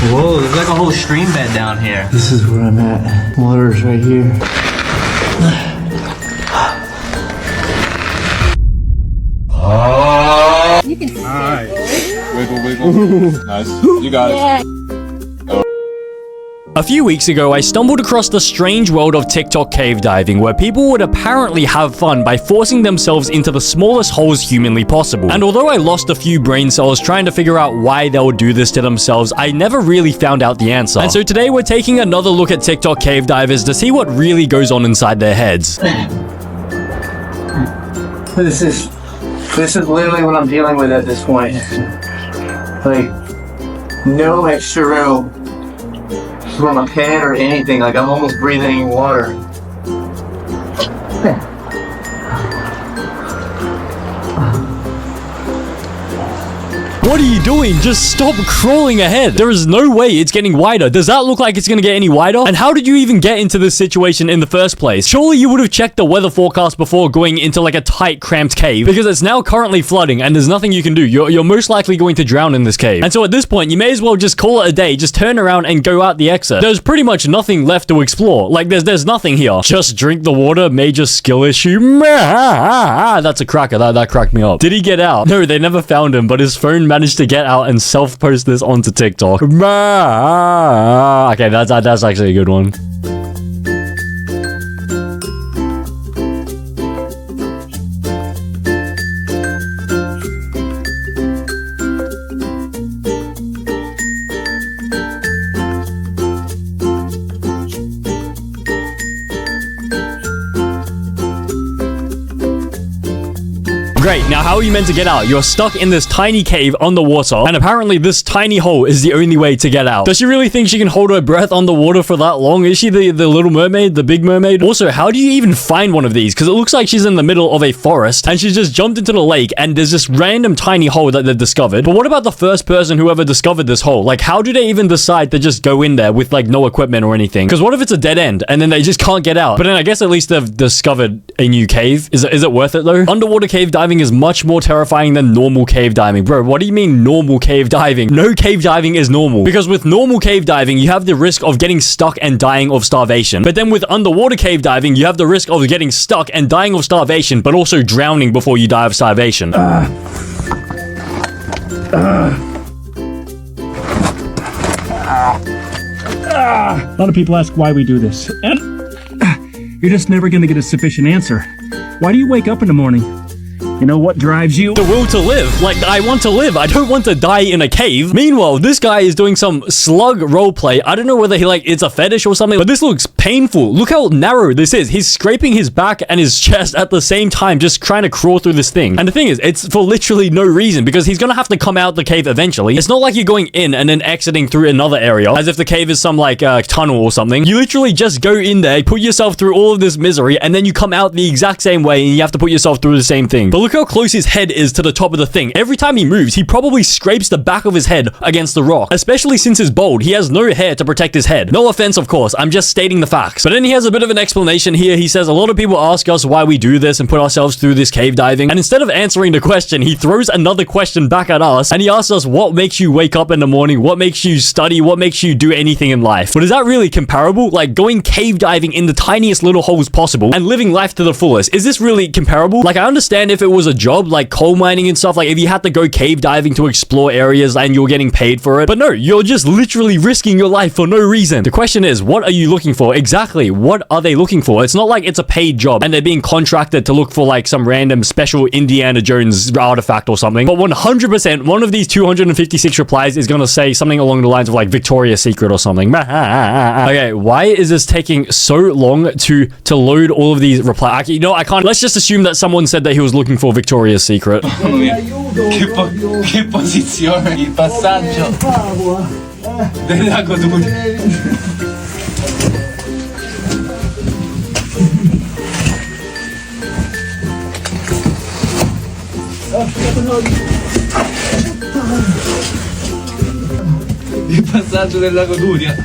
Whoa, there's like a whole stream bed down here. This is where I'm at. Water's right here. You can see Wiggle, wiggle. Nice. You got it. A few weeks ago, I stumbled across the strange world of TikTok cave diving, where people would apparently have fun by forcing themselves into the smallest holes humanly possible. And although I lost a few brain cells trying to figure out why they would do this to themselves, I never really found out the answer. And so today we're taking another look at TikTok cave divers to see what really goes on inside their heads. This is literally what I'm dealing with at this point. Like, no extra room from a pan or anything. Like, I'm almost breathing water. What are you doing? Just stop crawling ahead. There is no way it's getting wider. Does that look like it's gonna get any wider? And how did you even get into this situation in the first place? Surely you would have checked the weather forecast before going into like a tight, cramped cave, because it's now currently flooding and there's nothing you can do. You're most likely going to drown in this cave. And so at this point, you may as well just call it a day. Just turn around and go out the exit. There's pretty much nothing left to explore. Like, there's nothing here. Just drink the water. Major skill issue. That's a cracker. That cracked me up. Did he get out? No, they never found him, but his phone managed to get out and self-post this onto TikTok. Okay, that's actually a good one. Great, now how are you meant to get out? You're stuck in this tiny cave underwater, and apparently this tiny hole is the only way to get out. Does she really think she can hold her breath underwater for that long? Is she the little mermaid, the big mermaid? Also, how do you even find one of these? Because it looks like she's in the middle of a forest, and she's just jumped into the lake, and there's this random tiny hole that they've discovered. But what about the first person who ever discovered this hole? Like, how do they even decide to just go in there with, like, no equipment or anything? Because what if it's a dead end, and then they just can't get out? But then I guess at least they've discovered a new cave. Is it worth it, though? Underwater cave diving is much more terrifying than normal cave diving. Bro, what do you mean normal cave diving? No cave diving is normal. Because with normal cave diving, you have the risk of getting stuck and dying of starvation. But then with underwater cave diving, you have the risk of getting stuck and dying of starvation, but also drowning before you die of starvation. A lot of people ask why we do this, and you're just never going to get a sufficient answer. Why do you wake up in the morning? You know what drives you? The will to live. Like, I want to live. I don't want to die in a cave. Meanwhile, this guy is doing some slug roleplay. I don't know whether it's a fetish or something, but this looks painful. Look how narrow this is. He's scraping his back and his chest at the same time, just trying to crawl through this thing. And the thing is, it's for literally no reason, because he's gonna have to come out the cave eventually. It's not like you're going in and then exiting through another area, as if the cave is some, like, tunnel or something. You literally just go in there, put yourself through all of this misery, and then you come out the exact same way, and you have to put yourself through the same thing. But look how close his head is to the top of the thing. Every time he moves, he probably scrapes the back of his head against the rock. Especially since he's bald, he has no hair to protect his head. No offense, of course, I'm just stating the facts. But then he has a bit of an explanation here. He says a lot of people ask us why we do this and put ourselves through this cave diving. And instead of answering the question, he throws another question back at us, and he asks us what makes you wake up in the morning, what makes you study, what makes you do anything in life. But is that really comparable? Like, going cave diving in the tiniest little holes possible and living life to the fullest. Is this really comparable? Like, I understand if it was a job like coal mining and stuff, like if you had to go cave diving to explore areas and you're getting paid for it. But no, you're just literally risking your life for no reason. The question is, what are you looking for? Exactly, what are they looking for? It's not like it's a paid job and they're being contracted to look for like some random special Indiana Jones artifact or something. But 100%, one of these 256 replies is gonna say something along the lines of like Victoria's Secret or something. Okay, why is this taking so long to load all of these replies? Actually, you know, I can't. Let's just assume that someone said that he was looking for Victoria's Secret. Che posizione? Il passaggio del lago Duria. Il passaggio del lago Duria.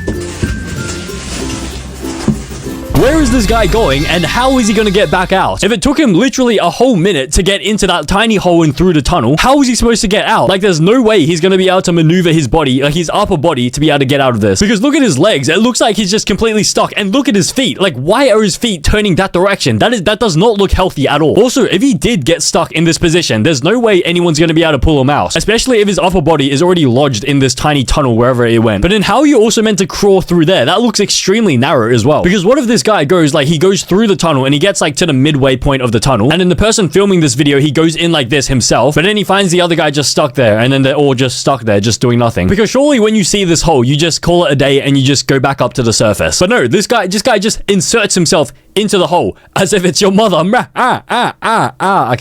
Where is this guy going and how is he going to get back out? If it took him literally a whole minute to get into that tiny hole and through the tunnel, how is he supposed to get out? Like, there's no way he's going to be able to maneuver his body, like his upper body, to be able to get out of this. Because look at his legs. It looks like he's just completely stuck. And look at his feet. Like, why are his feet turning that direction? That does not look healthy at all. Also, if he did get stuck in this position, there's no way anyone's going to be able to pull him out. Especially if his upper body is already lodged in this tiny tunnel wherever it went. But then how are you also meant to crawl through there? That looks extremely narrow as well. Because what if this guy goes, like, he goes through the tunnel and he gets, like, to the midway point of the tunnel. And then the person filming this video, he goes in like this himself. But then he finds the other guy just stuck there. And then they're all just stuck there, just doing nothing. Because surely when you see this hole, you just call it a day and you just go back up to the surface. But no, this guy just inserts himself into the hole as if it's your mother. Okay,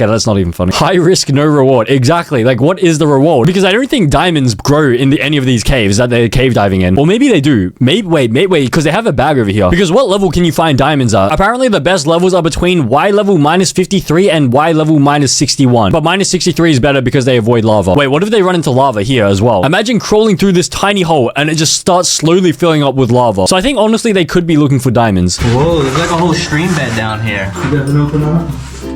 that's not even funny. High risk, no reward. Exactly. Like, what is the reward? Because I don't think diamonds grow in any of these caves that they're cave diving in. Or maybe they do. Wait, because they have a bag over here. Because what level can you find diamonds at? Apparently the best levels are between Y level -53 and Y level -61. But -63 is better because they avoid lava. Wait, what if they run into lava here as well? Imagine crawling through this tiny hole and it just starts slowly filling up with lava. So I think honestly they could be looking for diamonds. Whoa, there's like a whole stream bed down here. You got an open up?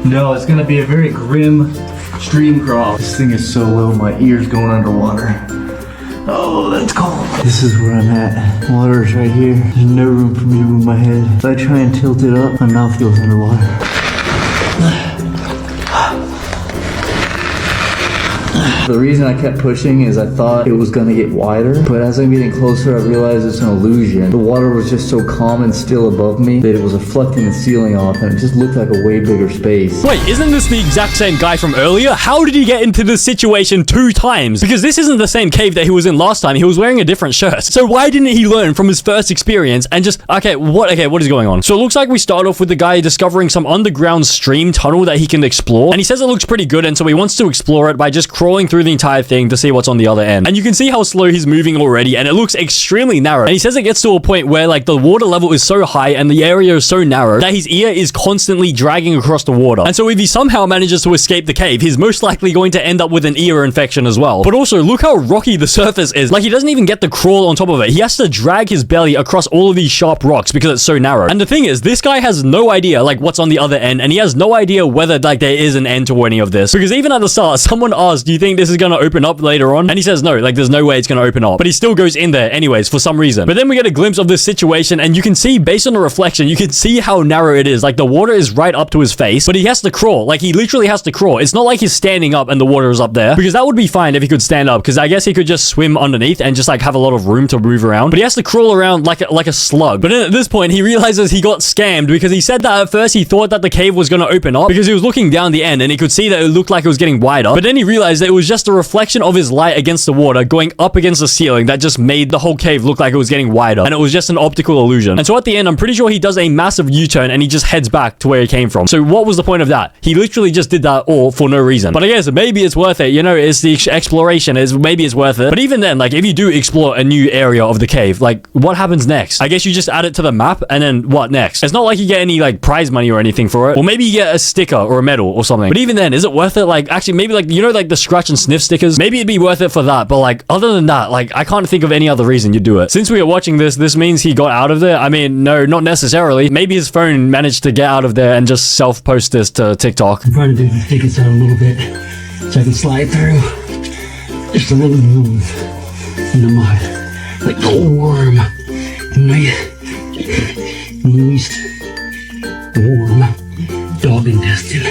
No, it's gonna be a very grim stream crawl. This thing is so low, my ear's going underwater. Oh, that's cold. This is where I'm at. Water's right here. There's no room for me to move my head. If I try and tilt it up, my mouth goes underwater. The reason I kept pushing is I thought it was gonna get wider, but as I'm getting closer, I realized it's an illusion. The water was just so calm and still above me that it was reflecting the ceiling off, and it just looked like a way bigger space. Wait, isn't this the exact same guy from earlier? How did he get into this situation 2 times? Because this isn't the same cave that he was in last time. He was wearing a different shirt. So why didn't he learn from his first experience and just, what is going on? So it looks like we start off with the guy discovering some underground stream tunnel that he can explore. And he says it looks pretty good, and so he wants to explore it by just crawling through the entire thing to see what's on the other end. And you can see how slow he's moving already, and it looks extremely narrow. And he says it gets to a point where, like, the water level is so high and the area is so narrow that his ear is constantly dragging across the water. And so if he somehow manages to escape the cave, he's most likely going to end up with an ear infection as well. But also, look how rocky the surface is. Like, he doesn't even get to crawl on top of it. He has to drag his belly across all of these sharp rocks because it's so narrow. And the thing is, this guy has no idea, like, what's on the other end, and he has no idea whether, like, there is an end to any of this. Because even at the start, someone asked, do you think this is going to open up later on? And he says no, like, there's no way it's going to open up. But he still goes in there anyways for some reason. But then we get a glimpse of this situation, and you can see, based on the reflection, you can see how narrow it is. Like, the water is right up to his face, but he has to crawl. Like, he literally has to crawl. It's not like he's standing up and the water is up there, because that would be fine if he could stand up, because I guess he could just swim underneath and just, like, have a lot of room to move around. But he has to crawl around like a slug. But then at this point, he realizes he got scammed, because he said that at first he thought that the cave was going to open up because he was looking down the end and he could see that it looked like it was getting wider. But then he realized that it was just a reflection of his light against the water going up against the ceiling that just made the whole cave look like it was getting wider, and it was just an optical illusion. And so at the end, I'm pretty sure he does a massive U-turn and he just heads back to where he came from. So what was the point of that? He literally just did that all for no reason. But I guess maybe it's worth it. You know, it's the exploration. Maybe it's worth it. But even then, like, if you do explore a new area of the cave, like, what happens next? I guess you just add it to the map, and then what next? It's not like you get any, like, prize money or anything for it. Or maybe you get a sticker or a medal or something. But even then, is it worth it? Like, actually, maybe, like, you know, like the scratch and sniff stickers? Maybe it'd be worth it for that. But, like, other than that, like, I can't think of any other reason you'd do it. Since we are watching this means he got out of there. I mean, no, not necessarily. Maybe his phone managed to get out of there and just self-post this to TikTok. I'm trying to take it down a little bit so I can slide through. Just a little move in the mud, like a worm in my moist, warm dog intestine.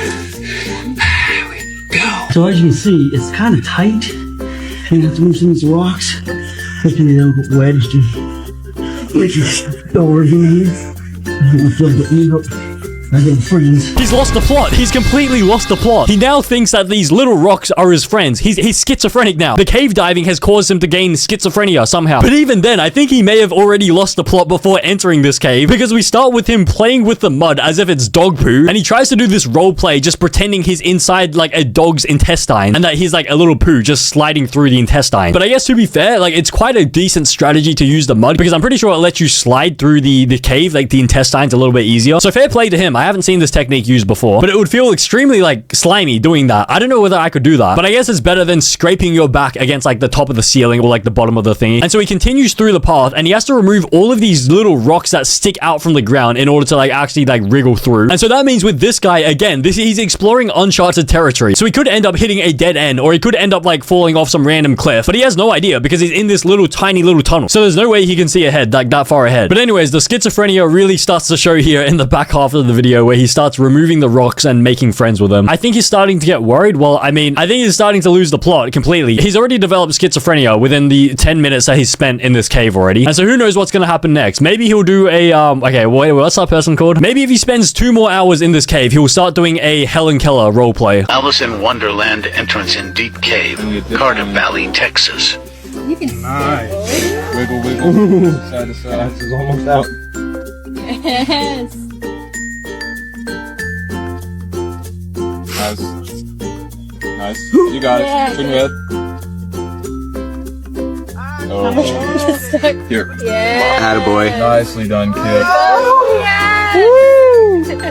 There we go. So as you can see, it's kind of tight. You have to move some of these rocks, especially the little wedged and make it over here. I feel the ego. I got friends. He's lost the plot. He's completely lost the plot. He now thinks that these little rocks are his friends. He's schizophrenic now. The cave diving has caused him to gain schizophrenia somehow. But even then, I think he may have already lost the plot before entering this cave, because we start with him playing with the mud as if it's dog poo, and he tries to do this role play just pretending he's inside like a dog's intestine and that he's like a little poo just sliding through the intestine. But I guess to be fair, like, it's quite a decent strategy to use the mud, because I'm pretty sure it lets you slide through the cave, like the intestines, a little bit easier. So fair play to him. I haven't seen this technique used before, but it would feel extremely like slimy doing that. I don't know whether I could do that, but I guess it's better than scraping your back against like the top of the ceiling or like the bottom of the thingy. And so he continues through the path and he has to remove all of these little rocks that stick out from the ground in order to like actually like wriggle through. And so that means with this guy, again, he's exploring uncharted territory. So he could end up hitting a dead end, or he could end up like falling off some random cliff, but he has no idea because he's in this little tiny little tunnel. So there's no way he can see ahead, like that far ahead. But anyways, the schizophrenia really starts to show here in the back half of the video where he starts removing the rocks and making friends with them. I think he's starting to get worried. Well, I mean, I think he's starting to lose the plot completely. He's already developed schizophrenia within the 10 minutes that he's spent in this cave already. And so who knows what's going to happen next? Maybe he'll do a, okay, wait, what's that person called? Maybe if he spends 2 more hours in this cave, he'll start doing a Helen Keller roleplay. Alice in Wonderland entrance in Deep Cave, Carter Valley, Texas. You can Nice. Wiggle, wiggle. Side to side. This is almost out. Yes. Nice. Nice. You got it. Turn your head. Oh. Here. Yeah. Attaboy. Nicely done, kid. Oh, yeah.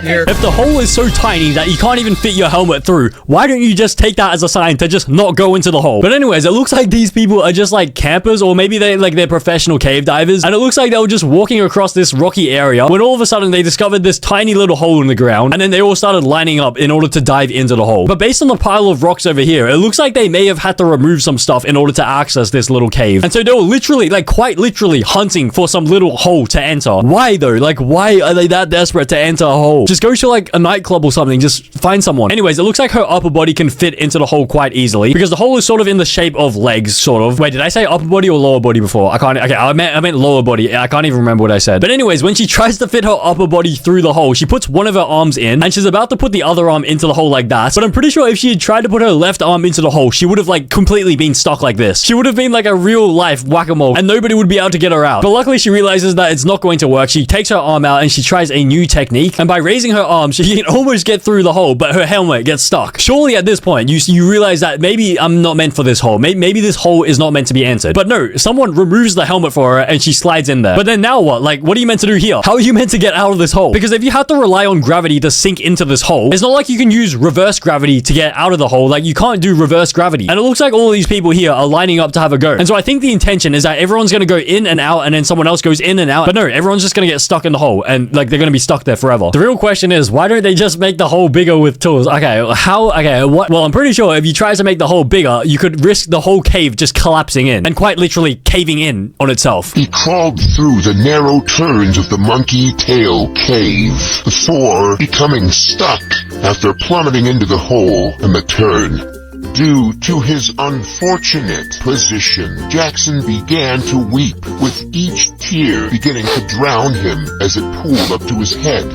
Here. If the hole is so tiny that you can't even fit your helmet through, why don't you just take that as a sign to just not go into the hole? But anyways, it looks like these people are just like campers, or maybe they're professional cave divers, and it looks like they were just walking across this rocky area when all of a sudden they discovered this tiny little hole in the ground, and then they all started lining up in order to dive into the hole. But based on the pile of rocks over here, it looks like they may have had to remove some stuff in order to access this little cave. And so they were literally, like quite literally hunting for some little hole to enter. Why though? Like why are they that desperate to enter a hole? Just go to like a nightclub or something, just find someone. Anyways, it looks like her upper body can fit into the hole quite easily because the hole is sort of in the shape of legs, sort of. Wait, did I say upper body or lower body before? I can't, okay, I meant lower body. I can't even remember what I said. But anyways, when she tries to fit her upper body through the hole, she puts one of her arms in and she's about to put the other arm into the hole like that. But I'm pretty sure if she had tried to put her left arm into the hole, she would have like completely been stuck like this. She would have been like a real life whack-a-mole and nobody would be able to get her out. But luckily she realizes that it's not going to work. She takes her arm out and she tries a new technique. And by raising her arm, she can almost get through the hole, but her helmet gets stuck. Surely at this point, you realize that maybe I'm not meant for this hole. Maybe this hole is not meant to be entered. But no, someone removes the helmet for her and she slides in there. But then now what? Like, what are you meant to do here? How are you meant to get out of this hole? Because if you have to rely on gravity to sink into this hole, it's not like you can use reverse gravity to get out of the hole. Like, you can't do reverse gravity. And it looks like all of these people here are lining up to have a go. And so I think the intention is that everyone's going to go in and out and then someone else goes in and out. But no, everyone's just going to get stuck in the hole and like they're going to be stuck there forever. The real question is, why don't they just make the hole bigger with tools? Okay, how? Okay, what? Well, I'm pretty sure if you try to make the hole bigger, you could risk the whole cave just collapsing in and quite literally caving in on itself. He crawled through the narrow turns of the Monkey Tail Cave before becoming stuck after plummeting into the hole and the turn. Due to his unfortunate position, Jackson began to weep, with each tear beginning to drown him as it pooled up to his head.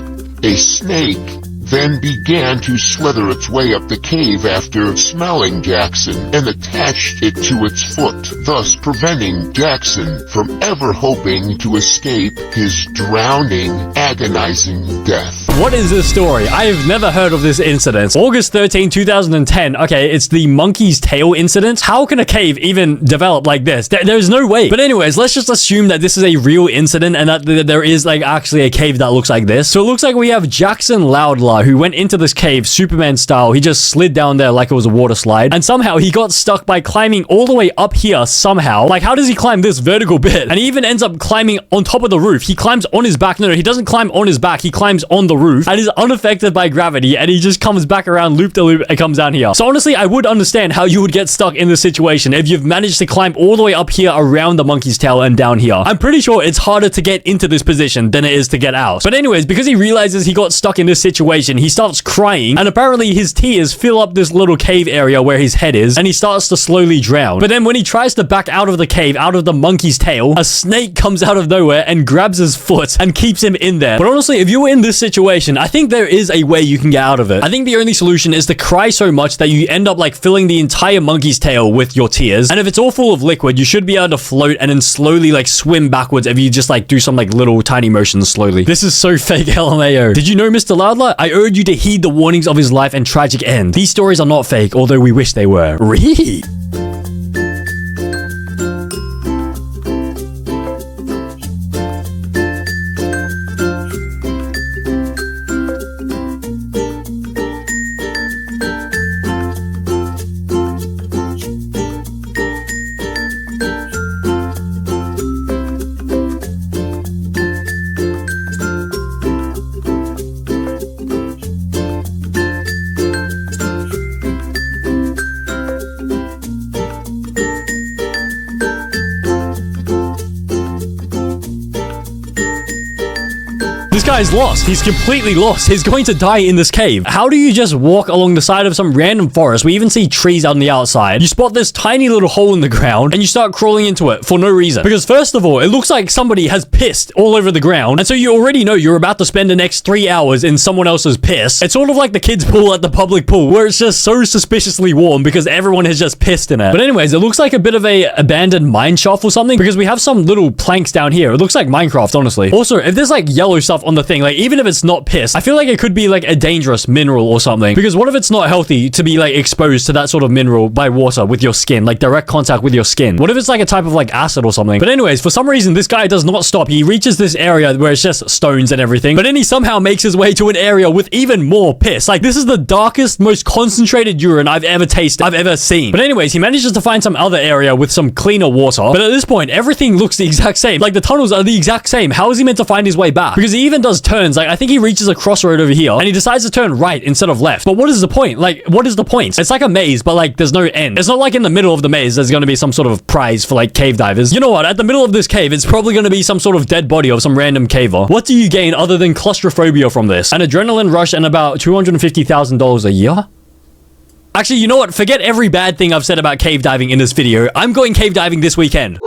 A snake then began to slither its way up the cave after smelling Jackson and attached it to its foot, thus preventing Jackson from ever hoping to escape his drowning, agonizing death. What is this story? I have never heard of this incident. August 13, 2010. Okay, it's the monkey's tail incident. How can a cave even develop like this? There's no way. But anyways, let's just assume that this is a real incident and that there is like actually a cave that looks like this. So it looks like we have Jackson Loudla, who went into this cave Superman style. He just slid down there like it was a water slide. And somehow he got stuck by climbing all the way up here somehow. Like, how does he climb this vertical bit? And he even ends up climbing on top of the roof. He climbs on his back. No, he doesn't climb on his back. He climbs on the roof and is unaffected by gravity. And he just comes back around loop to loop and comes down here. So honestly, I would understand how you would get stuck in this situation if you've managed to climb all the way up here around the monkey's tail and down here. I'm pretty sure it's harder to get into this position than it is to get out. But anyways, because he realizes he got stuck in this situation, he starts crying, and apparently his tears fill up this little cave area where his head is, and he starts to slowly drown. But then when he tries to back out of the cave, out of the monkey's tail, a snake comes out of nowhere and grabs his foot and keeps him in there. But honestly, if you were in this situation, I think there is a way you can get out of it. I think the only solution is to cry so much that you end up like filling the entire monkey's tail with your tears. And if it's all full of liquid, you should be able to float and then slowly like swim backwards if you just like do some like little tiny motions slowly. This is so fake, LMAO. Did you know, Mr. Loudla? I urge you to heed the warnings of his life and tragic end. These stories are not fake, although we wish they were. Really? guy's lost. He's completely lost. He's going to die in this cave. How do you just walk along the side of some random forest? We even see trees out on the outside. You spot this tiny little hole in the ground and you start crawling into it for no reason. Because first of all, it looks like somebody has pissed all over the ground. And so you already know you're about to spend the next 3 hours in someone else's piss. It's sort of like the kids' pool at the public pool where it's just so suspiciously warm because everyone has just pissed in it. But anyways, it looks like a bit of a abandoned mine shaft or something because we have some little planks down here. It looks like Minecraft, honestly. Also, if there's like yellow stuff on the thing, like even if it's not piss, I feel like it could be like a dangerous mineral or something. Because what if it's not healthy to be like exposed to that sort of mineral by water with your skin, like direct contact with your skin? What if it's like a type of like acid or something? But anyways, for some reason, this guy does not stop. He reaches this area where it's just stones and everything, but then he somehow makes his way to an area with even more piss. Like this is the darkest, most concentrated urine I've ever tasted, I've ever seen. But anyways, he manages to find some other area with some cleaner water. But at this point, everything looks the exact same. Like the tunnels are the exact same. How is he meant to find his way back? Because he even does turns. Like I think he reaches a crossroad over here and he decides to turn right instead of left. But what is the point? Like, what is the point? It's like a maze, but like there's no end. It's not like in the middle of the maze there's going to be some sort of prize for like cave divers. You know what? At the middle of this cave, it's probably going to be some sort of dead body of some random caver. What do you gain other than claustrophobia from this? An adrenaline rush and about $250,000 a year? Actually, you know what? Forget every bad thing I've said about cave diving in this video. I'm going cave diving this weekend.